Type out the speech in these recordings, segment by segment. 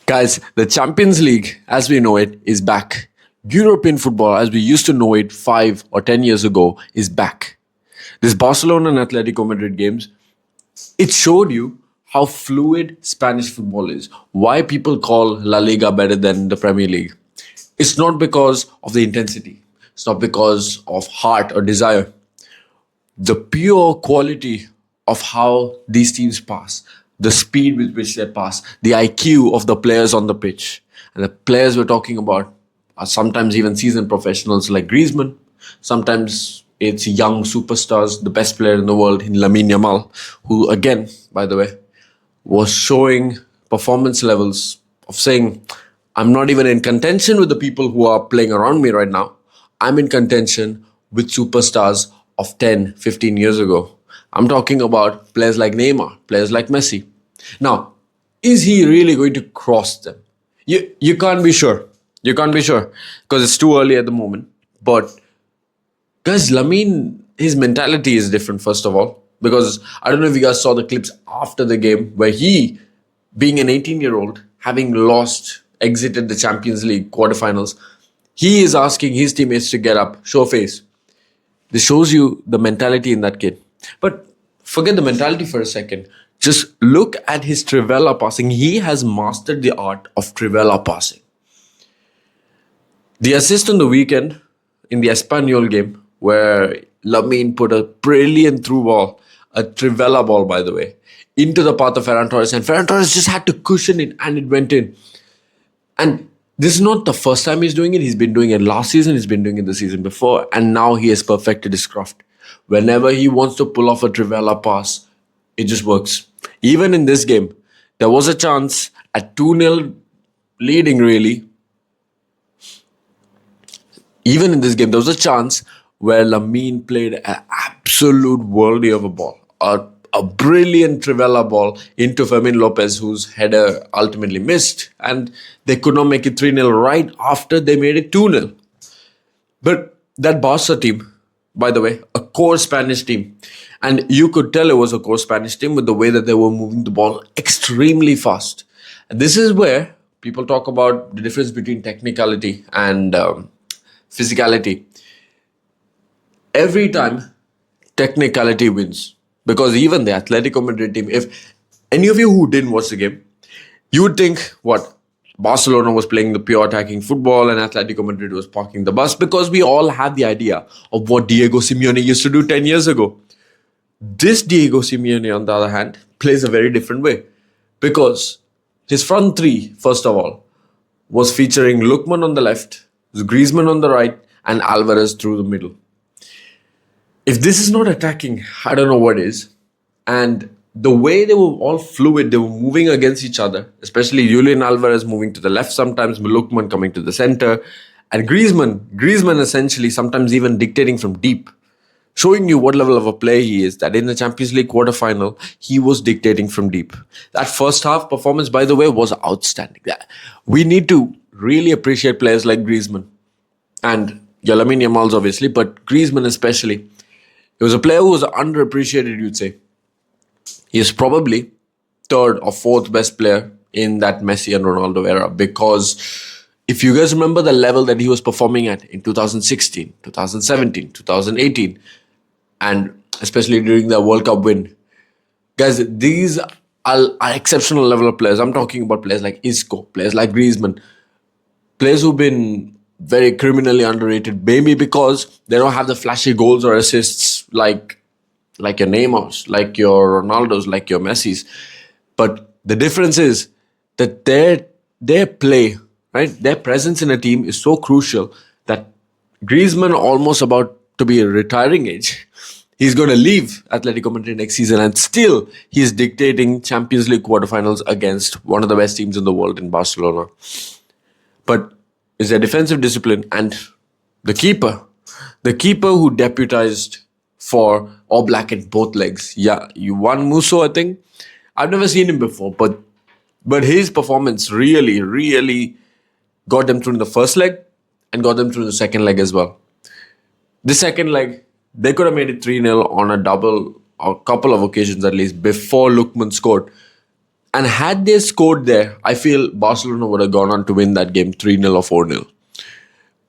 Guys, the Champions League, as we know it, is back. European football, as we used to know it 5 or 10 years ago, is back. This Barcelona and Atletico Madrid games, it showed you how fluid Spanish football is. Why people call La Liga better than the Premier League. It's not because of the intensity. It's not because of heart or desire. The pure quality of how these teams pass, the speed with which they pass, the IQ of the players on the pitch. And the players we're talking about are sometimes even seasoned professionals like Griezmann. Sometimes it's young superstars, the best player in the world in LamineYamal, who again, by the way, was showing performance levels of saying, I'm not even in contention with the people who are playing around me right now. I'm in contention with superstars of 10, 15 years ago. I'm talking about players like Neymar, players like Messi. Now, is he really going to cross them? You can't be sure. You can't be sure because it's too early at the moment. But guys, Lamine, his mentality is different, first of all. Because I don't know if you guys saw the clips after the game where he, being an 18-year-old, having exited the Champions League quarterfinals, he is asking his teammates to get up, show face. This shows you the mentality in that kid. But forget the mentality for a second. Just look at his Trivela passing. He has mastered the art of Trivela passing. The assist on the weekend in the Espanyol game where Lamine put a brilliant through ball, a Trivela ball by the way, into the path of FerranTorres, and FerranTorres just had to cushion it and it went in. And this is not the first time he's doing it. He's been doing it last season, he's been doing it the season before, and now he has perfected his craft. Whenever he wants to pull off a Trivela pass, it just works. Even in this game, there was a chance at 2-0 leading really. Even in this game, there was a chance where Lamine played an absolute worldie of a ball. A brilliant Trivela ball into Fermin Lopez, whose header ultimately missed. And they could not make it 3-0 right after they made it 2-0. But that Barca team, by the way, a core Spanish team. And you could tell it was a core Spanish team with the way that they were moving the ball extremely fast. And this is where people talk about the difference between technicality and physicality. Every time, technicality wins. Because even the Atletico Madrid team, if any of you who didn't watch the game, you would think, what, Barcelona was playing the pure attacking football and Atletico Madrid was parking the bus, because we all had the idea of what DiegoSimeone used to do 10 years ago. This DiegoSimeone, on the other hand, plays a very different way. Because his front three, first of all, was featuring LOOKMAN on the left, GRIEZMANN on the right, and Alvarez through the middle. If this is not attacking, I don't know what is. And the way they were all fluid, they were moving against each other, especially JulianAlvarez moving to the left sometimes, LOOKMAN coming to the center, and Griezmann essentially sometimes even dictating from deep, showing you what level of a player he is, that in the Champions League quarterfinal, he was dictating from deep. That first half performance, by the way, was outstanding. We need to really appreciate players like Griezmann and LamineYamal obviously, but Griezmann especially. He was a player who was underappreciated, you'd say. He is probably third or fourth best player in that Messi and Ronaldo era, because if you guys remember the level that he was performing at in 2016, 2017, 2018, and especially during the World Cup win, guys, these are exceptional level of players. I'm talking about players like Isco, players like Griezmann, players who've been very criminally underrated, maybe because they don't have the flashy goals or assists like your Neymars, like your Ronaldos, like your Messis. But the difference is that their play, right, their presence in a team is so crucial that Griezmann, almost about to be a retiring age, he's going to leave Atletico Madrid next season, and still he's dictating Champions League quarterfinals against one of the best teams in the world in Barcelona. But is their defensive discipline and the keeper who deputized for All Black in both legs. Yeah, Juan Musso, I think. I've never seen him before, but his performance really got them through in the first leg and got them through the second leg as well. The second leg, they could have made it 3-0 on a double, or a couple of occasions at least, before LOOKMAN scored. And had they scored there, I feel Barcelona would have gone on to win that game 3-0 or 4-0.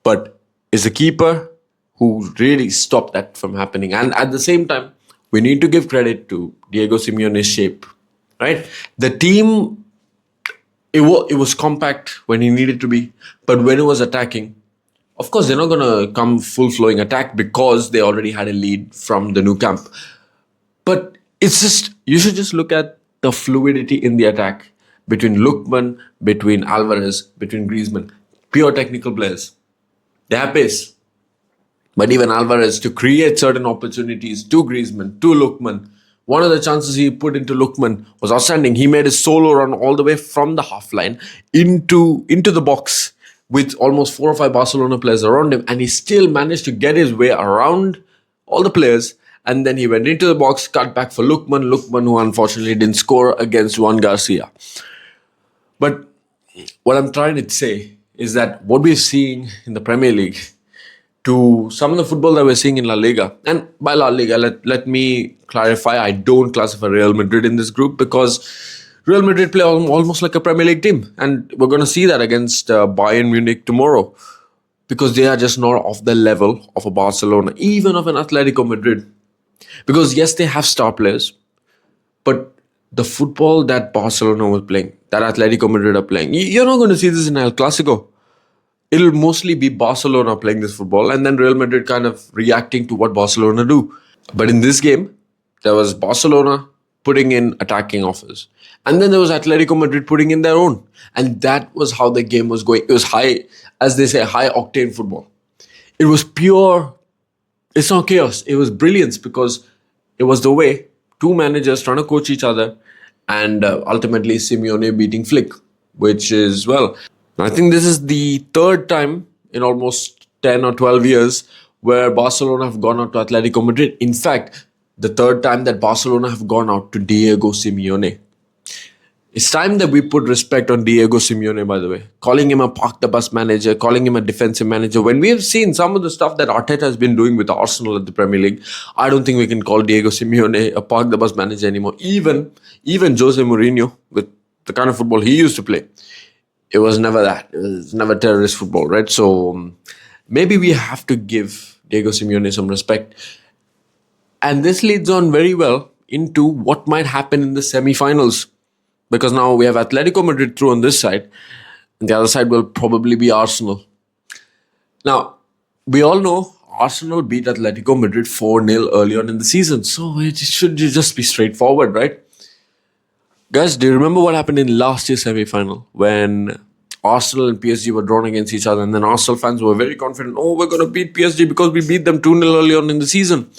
But it's the keeper who really stopped that from happening. And at the same time, we need to give credit to DiegoSimeone's shape, right? The team, it was compact when he needed to be, but when it was attacking, of course, they're not going to come full-flowing attack because they already had a lead from the new camp. But it's just, you should just look at the fluidity in the attack between Lookman, between Alvarez, between Griezmann. Pure technical players. They have pace. But even Alvarez, to create certain opportunities to Griezmann, to Lookman, one of the chances he put into Lookman was outstanding. He made a solo run all the way from the half line into the box with almost 4 or 5 Barcelona players around him, and he still managed to get his way around all the players. And then he went into the box, cut back for Lookman, who unfortunately didn't score against Juan Garcia. But what I'm trying to say is that what we're seeing in the Premier League to some of the football that we're seeing in La Liga, and by La Liga, let me clarify, I don't classify Real Madrid in this group because Real Madrid play almost like a Premier League team, and we're going to see that against Bayern Munich tomorrow because they are just not of the level of a Barcelona, even of an Atletico Madrid. Because yes, they have star players, but the football that Barcelona was playing, that Atletico Madrid are playing, you're not going to see this in El Clasico. It'll mostly be Barcelona playing this football and then Real Madrid kind of reacting to what Barcelona do. But in this game, there was Barcelona putting in attacking offers. And then there was Atletico Madrid putting in their own. And that was how the game was going. It was high, as they say, high octane football. It was pure, it's not chaos. It was brilliance because it was the way two managers trying to coach each other and ultimately Simeone beating Flick, which is, well, I think this is the third time in almost 10 or 12 years where Barcelona have gone out to Atletico Madrid. In fact, the third time that Barcelona have gone out to DiegoSimeone. It's time that we put respect on DiegoSimeone, by the way. Calling him a park the bus manager, calling him a defensive manager. When we have seen some of the stuff that Arteta has been doing with Arsenal at the Premier League, I don't think we can call DiegoSimeone a park the bus manager anymore. Even Jose Mourinho, with the kind of football he used to play, it was never that. It was never terrorist football, right? So maybe we have to give DiegoSimeone some respect. And this leads on very well into what might happen in the semi-finals. Because now we have Atletico Madrid through on this side, and the other side will probably be Arsenal. Now, we all know Arsenal beat Atletico Madrid 4-0 early on in the season, so it should just be straightforward, right? Guys, do you remember what happened in last year's semi-final when Arsenal and PSG were drawn against each other, and then Arsenal fans were very confident, oh, we're going to beat PSG because we beat them 2-0 early on in the season.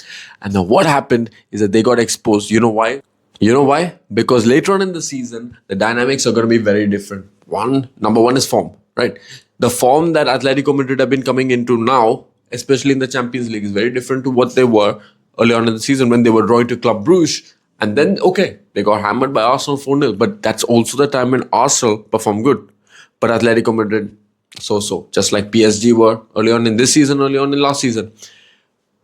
And then what happened is that they got exposed. You know why? You know why? Because later on in the season, the dynamics are going to be very different. Number one is form, right? The form that Atletico Madrid have been coming into now, especially in the Champions League, is very different to what they were early on in the season when they were drawing to Club Brugge. And then, okay, they got hammered by Arsenal 4-0. But that's also the time when Arsenal performed good. But Atletico Madrid, so-so. Just like PSG were early on in this season, early on in last season.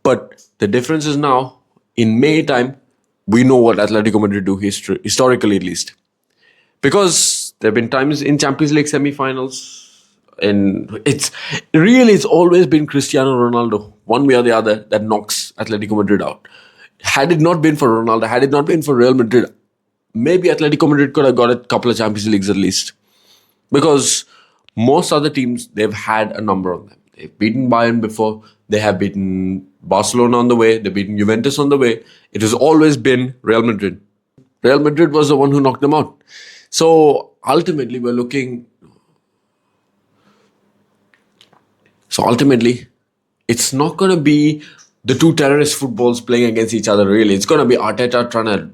But the difference is now, in May time, we know what Atletico Madrid do historically at least. Because there have been times in Champions League semi-finals, and it's always been Cristiano Ronaldo, one way or the other, that knocks Atletico Madrid out. Had it not been for Ronaldo, had it not been for Real Madrid, maybe Atletico Madrid could have got a couple of Champions Leagues at least. Because most other teams, they've had a number of them. They've beaten Bayern before. They have beaten Barcelona on the way. They've beaten Juventus on the way. It has always been Real Madrid. Real Madrid was the one who knocked them out. So ultimately, it's not going to be the two terrorist footballs playing against each other, really. It's going to be Arteta trying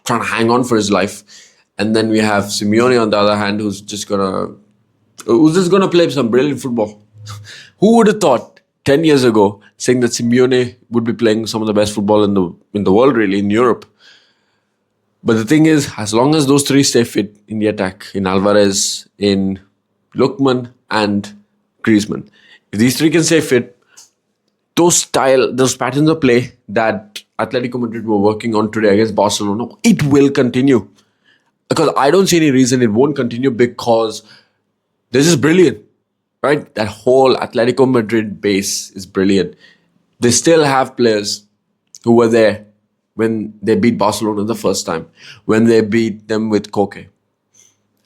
to hang on for his life. And then we have Simeone on the other hand, who's just gonna play some brilliant football. Who would have thought 10 years ago saying that Simeone would be playing some of the best football in the world, really, in Europe? But the thing is, as long as those three stay fit in the attack, in Alvarez, in Lookman and Griezmann, if these three can stay fit, those patterns of play that Atletico Madrid were working on today against Barcelona, it will continue. Because I don't see any reason it won't continue, because this is brilliant, right? That whole Atletico Madrid base is brilliant. They still have players who were there when they beat Barcelona the first time, when they beat them with Koke.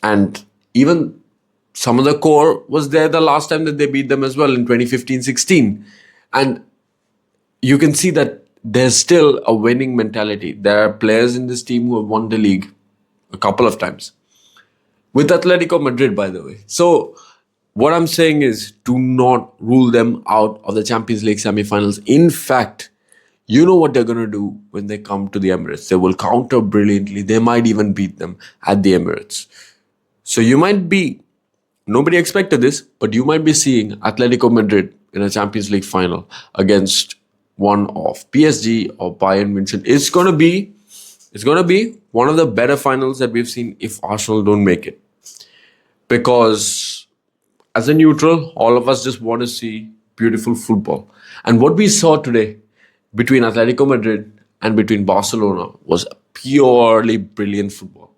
And even some of the core was there the last time that they beat them as well in 2015-16. And you can see that there's still a winning mentality. There are players in this team who have won the league a couple of times. With Atletico Madrid, by the way. So what I'm saying is, do not rule them out of the Champions League semi-finals. In fact, you know what they're going to do when they come to the Emirates. They will counter brilliantly. They might even beat them at the Emirates. So you might be, nobody expected this, but you might be seeing Atletico Madrid in a Champions League final against one of PSG or Bayern München. It's going to be one of the better finals that we've seen if Arsenal don't make it. Because as a neutral, all of us just want to see beautiful football. And what we saw today between Atletico Madrid and between Barcelona was purely brilliant football.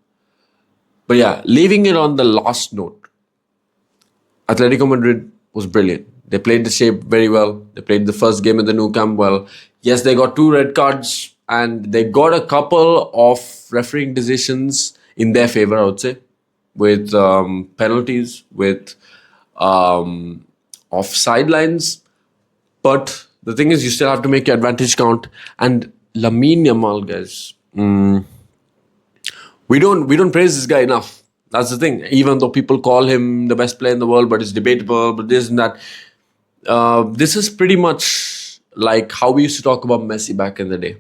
But yeah, leaving it on the last note, Atletico Madrid was brilliant. They played the shape very well. They played the first game in the Nou Camp well. Yes, they got 2 red cards and they got a couple of refereeing decisions in their favor, I would say, with penalties, with offside lines. But the thing is, you still have to make your advantage count. And LamineYamal, guys, we don't praise this guy enough. That's the thing. Even though people call him the best player in the world, but it's debatable, but this and that. This is pretty much like how we used to talk about Messi back in the day,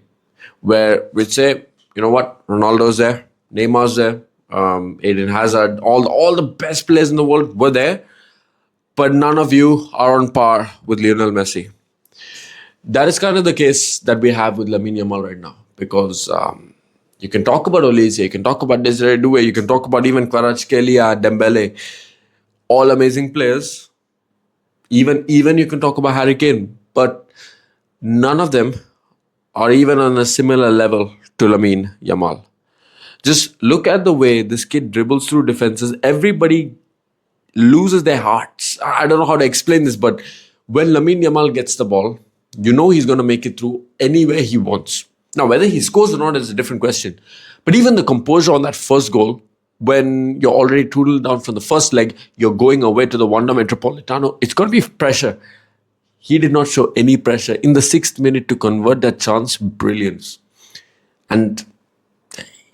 where we'd say, you know what, Ronaldo's there, Neymar's there, Eden Hazard, all the best players in the world were there, but none of you are on par with Lionel Messi. That is kind of the case that we have with LamineYamal right now, because you can talk about Olise, you can talk about Desiree Doué, you can talk about even Kvaratskhelia, Dembele, all amazing players. Even you can talk about Harry Kane, but none of them are even on a similar level to LamineYamal. Just look at the way this kid dribbles through defenses. Everybody loses their hearts. I don't know how to explain this, but when LamineYamal gets the ball, you know he's going to make it through anywhere he wants. Now, whether he scores or not is a different question. But even the composure on that first goal, when you're already 2-0 down from the first leg, you're going away to the Wanda Metropolitano, it's going to be pressure. He did not show any pressure. In the 6th minute to convert that chance, brilliance. And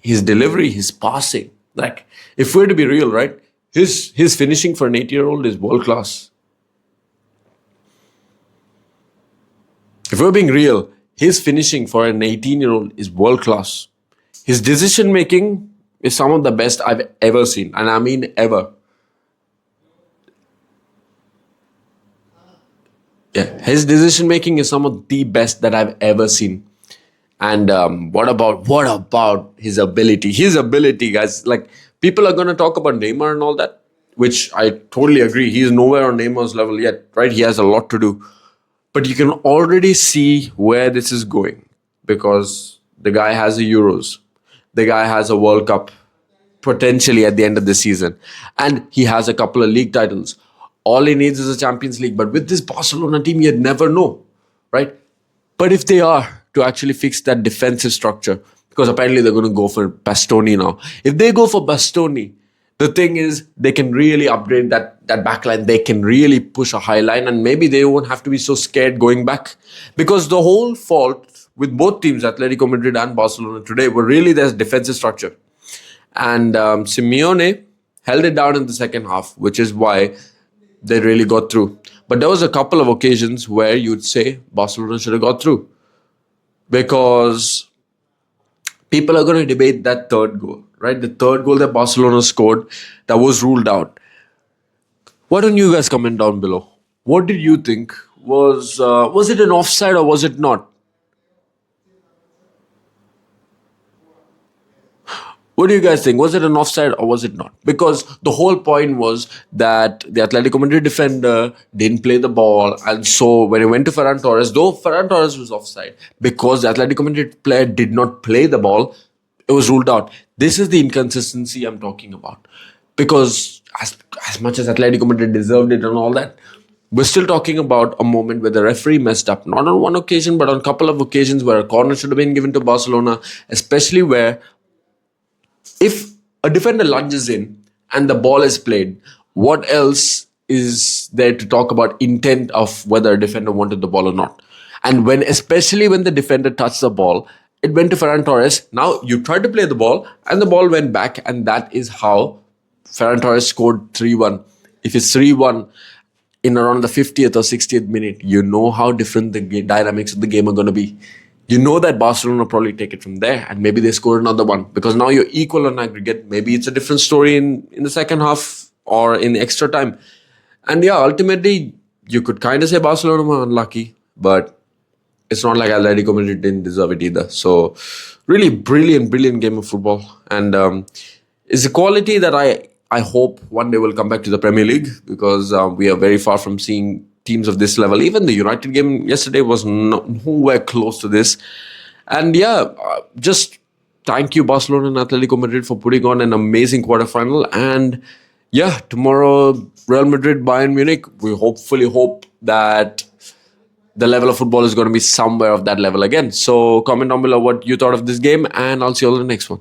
his delivery, his passing, like, if we're to be real, right, his finishing for an 8-year-old is world class. If we're being real, his finishing for an 18-year-old is world class. His decision making is some of the best I've ever seen. And I mean ever. Yeah, his decision making is some of the best that I've ever seen. And what about his ability? His ability, guys. Like, people are going to talk about Neymar and all that, which I totally agree. He's nowhere on Neymar's level yet, right? He has a lot to do. But you can already see where this is going, because the guy has a Euros. The guy has a World Cup potentially at the end of the season. And he has a couple of league titles. All he needs is a Champions League. But with this Barcelona team, you'd never know, right? But if they are to actually fix that defensive structure, because apparently they're going to go for Bastoni now. If they go for Bastoni, the thing is, they can really upgrade that backline. They can really push a high line, and maybe they won't have to be so scared going back. Because the whole fault with both teams, Atletico Madrid and Barcelona today, were really their defensive structure. And Simeone held it down in the second half, which is why they really got through. But there was a couple of occasions where you'd say Barcelona should have got through. Because people are going to debate that third goal, right? The third goal that Barcelona scored, that was ruled out. Why don't you guys comment down below? What did you think? Was it an offside or was it not? What do you guys think? Was it an offside or was it not? Because the whole point was that the Atletico Madrid defender didn't play the ball. And so when it went to FerranTorres, though FerranTorres was offside, because the Atletico Madrid player did not play the ball, it was ruled out. This is the inconsistency I'm talking about. Because as much as Atletico Madrid deserved it and all that, we're still talking about a moment where the referee messed up. Not on one occasion, but on a couple of occasions where a corner should have been given to Barcelona, especially where if a defender lunges in and the ball is played, what else is there to talk about intent of whether a defender wanted the ball or not? And especially when the defender touched the ball, it went to FerranTorres. Now you tried to play the ball and the ball went back, and that is how FerranTorres scored 3-1. If it's 3-1 in around the 50th or 60th minute, you know how different the dynamics of the game are going to be. You know that Barcelona probably take it from there, and maybe they score another one because now you're equal on aggregate. Maybe it's a different story in the second half or in the extra time. And yeah, ultimately, you could kind of say Barcelona were unlucky, but it's not like Atletico Madrid didn't deserve it either. So really brilliant game of football. And it's a quality that I hope one day will come back to the Premier League, because we are very far from seeing teams of this level. Even the United game yesterday was nowhere close to this. And yeah, just thank you Barcelona and Atletico Madrid for putting on an amazing quarterfinal. And yeah, tomorrow Real Madrid, Bayern Munich. We hopefully hope that the level of football is going to be somewhere of that level again. So comment down below what you thought of this game, and I'll see you on the next one.